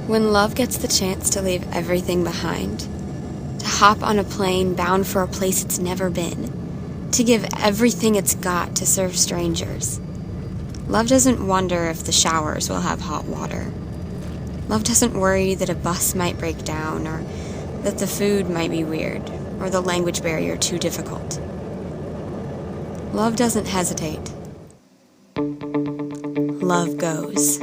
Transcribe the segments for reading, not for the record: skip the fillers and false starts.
When love gets the chance to leave everything behind, to hop on a plane bound for a place it's never been, to give everything it's got to serve strangers. Love doesn't wonder if the showers will have hot water. Love doesn't worry that a bus might break down, or that the food might be weird, or the language barrier too difficult. Love doesn't hesitate. Love goes.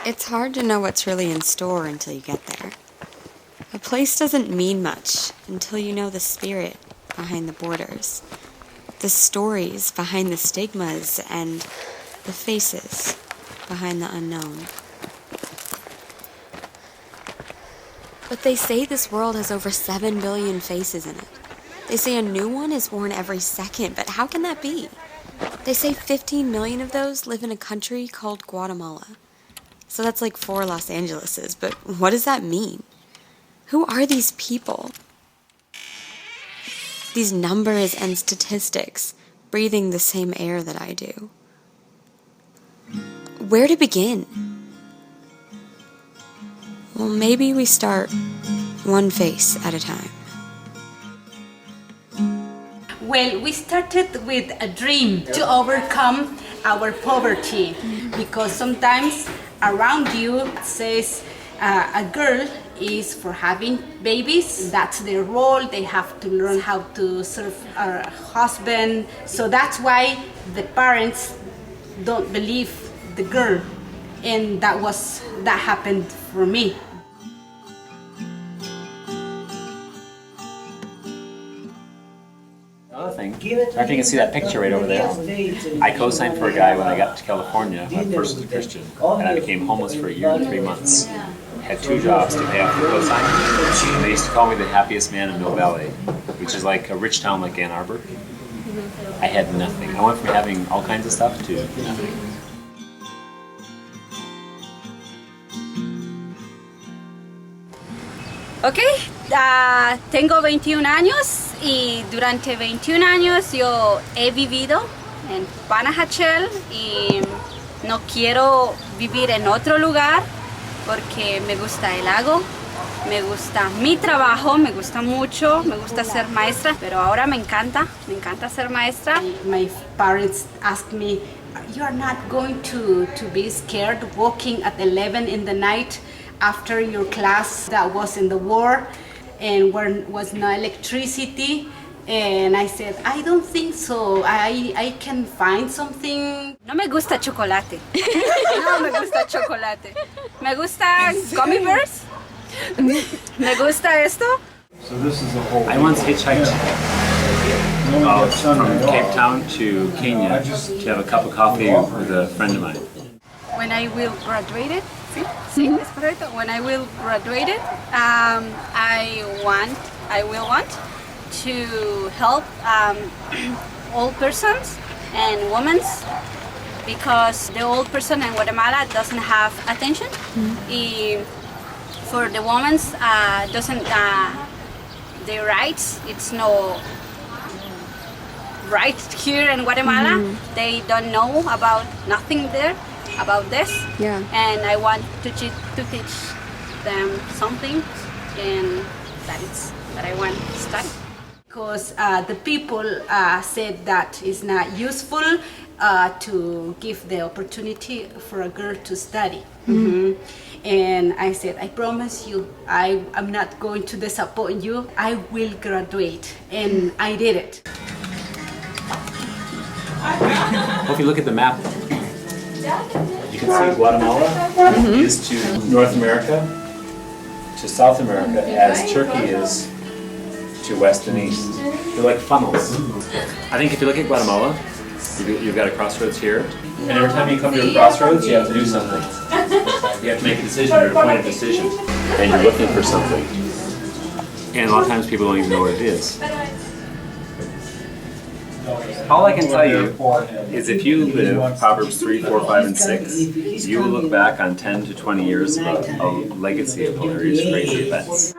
It's hard to know what's really in store until you get there. A place doesn't mean much until you know the spirit behind the borders, the stories behind the stigmas, and the faces behind the unknown. But they say this world has over 7 billion faces in it. They say a new one is born every second, but how can that be? They say 15 million of those live in a country called Guatemala. So that's like 4 Los Angeleses, but what does that mean? Who are these people? These numbers and statistics, breathing the same air that I do. Where to begin? Well, maybe we start one face at a time. Well, we started with a dream to overcome our poverty, because sometimes around you it says a girl is for having babies. That's their role. They have to learn how to serve a husband. So that's why the parents don't believe the girl, and that happened for me. Another thing, I don't know if you can see that picture right over there. I co-signed for a guy when I got to California, who at first was a Christian, and I became homeless for a year and 3 months. Had 2 jobs to pay off the co-sign. And they used to call me the happiest man in Mill Valley, which is like a rich town like Ann Arbor. I had nothing. I went from having all kinds of stuff to nothing. Ok, tengo 21 años y durante 21 años yo he vivido en Panajachel y no quiero vivir en otro lugar porque me gusta el lago, me gusta mi trabajo, me gusta mucho, me gusta ser maestra, pero ahora me encanta ser maestra. My parents asked me, you are not going to be scared walking at 11 in the night after your class that was in the war and where was no electricity. And I said, I don't think so. I can find something. No me gusta chocolate. No me gusta chocolate. Me gusta gummy bears. Me gusta esto. So this is a whole... I once hitchhiked from Cape Town to Kenya to have a cup of coffee with a friend of mine. When I will graduate it, sí, es correcto. When I will graduate it, I will want to help old persons and women, because the old person in Guatemala doesn't have attention. Y for the women, doesn't their rights, it's no right here in Guatemala. They don't know about nothing there about this. Yeah. And I want to teach them something, and that I want to study. Because the people said that it's not useful to give the opportunity for a girl to study. And I said, I promise you, I'm not going to disappoint you. I will graduate. And I did it. Well, if you look at the map, You can see Guatemala is to North America, to South America, as Turkey is to West and East. They're like funnels. I think if you look at Guatemala, you've got a crossroads here, and every time you come to a crossroads, you have to do something. You have to make a decision or a point of decision, and you're looking for something. And a lot of times people don't even know what it is. All I can tell you is if you live Proverbs 3, 4, 5, and 6, you will look back on 10 to 20 years of a legacy of hilarious, crazy events.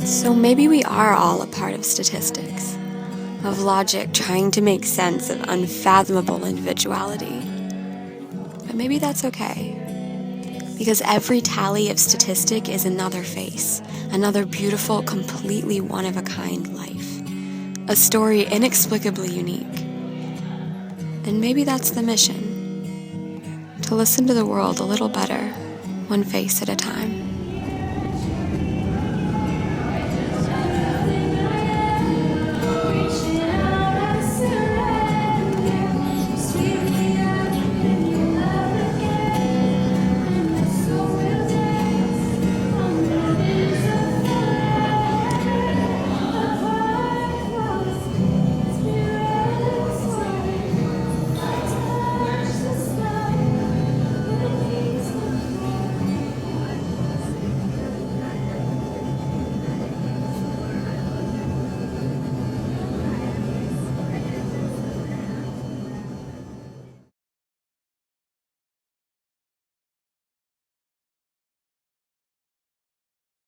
So maybe we are all a part of statistics, of logic trying to make sense of unfathomable individuality. But maybe that's okay, because every tally of statistic is another face, another beautiful, completely one-of-a-kind life, a story inexplicably unique. And maybe that's the mission, to listen to the world a little better, one face at a time.